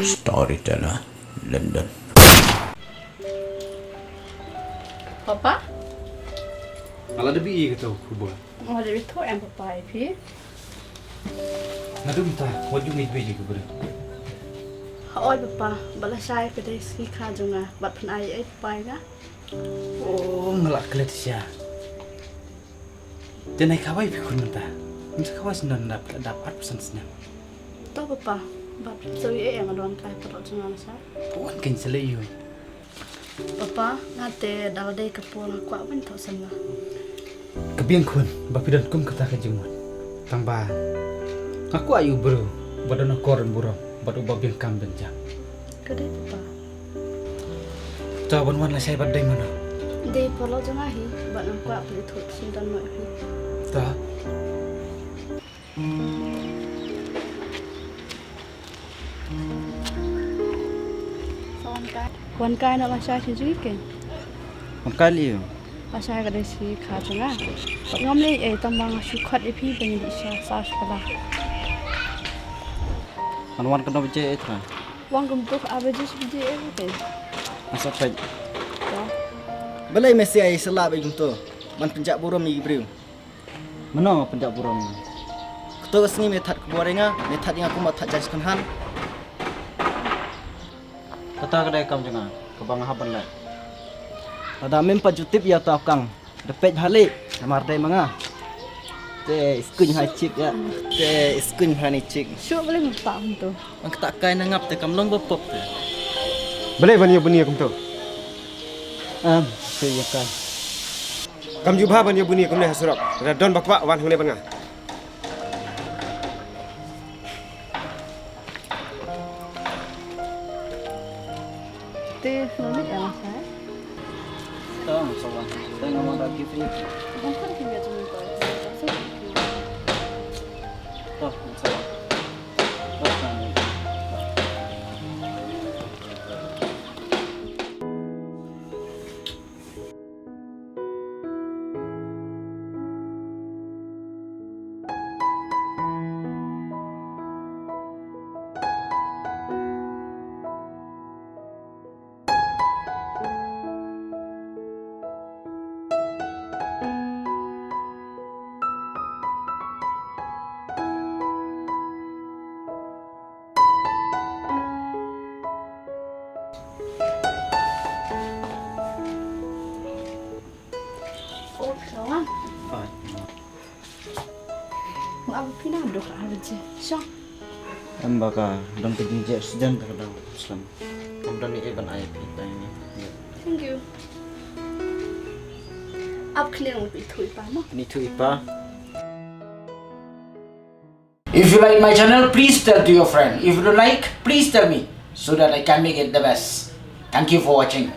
Storyteller, London. Papa? Ala ada bi kata kubur. Oh, dari tu em papa pi. Nadu minta, wajib ni bi kubur. Oi papa, bala sai ke dai si kha junga, bat phan ai pai na. Oh, ngelak kelet sia. Janai kawai bi kun minta. Minta kawai senan dapat pesan senan. To papa, bat so ye yang adon kai perot junga sa. Puan kan selayu. Papa, ngate dal dai ke pol kwa ban tho san na. Kebiang kun, bapidan kum kata ke jemuan. Tambah. Aku ayu bro, badan koran burung, badu babiang kambing jam. Ke dai papa. Tahu wan lah saya badai mana. Dai polo junga hi, bat na kwa pli thot sin dan noi hi. Tak. Wan kai na la sai si jui ke. Makali yo. La sai ke dai si kha junga. Pat ngam le e tambang su khat e phi ben di sa pala. Wan kena baca itu. Wang kum tu abeji si di e ke. Masa pagi. Ya. Balai mesti ai selap ai tu. Man penjak buram ni beriu. Mana penjak buram? Ketua sini methat kebuarenga, methat yang aku mat tak jajkan han. Kata kedai kam jangan. Kebang haban lai. Ada mempa jutip ya tau kang. Depet balik. Namar dai manga. Te skuny hai cik ya. Te skuny hani cik. Syuk boleh mpa tu. Ang tak kai nangap te kamlong bepop te. Balai bani bunyi kum tu. Saya kan. Kam jubha bani bunyi kum le hasurap. Don bakwa wan hang le banga. Te noni yang sai. Tahu sawan. Saya ngomong lagi free. Bukan kimia tu tu. Tahu sawan. Oh, kawan. Apa pina dok aja. Syok. Embaka dan kejinjak sejan terkadang Islam. Kemudian ini ban ayat kita ini. Thank you. Up clear with it pa mo. Ini tu ipa. If you like my channel, please tell to your friend. If you don't like, please tell me so that I can make it the best. Thank you for watching.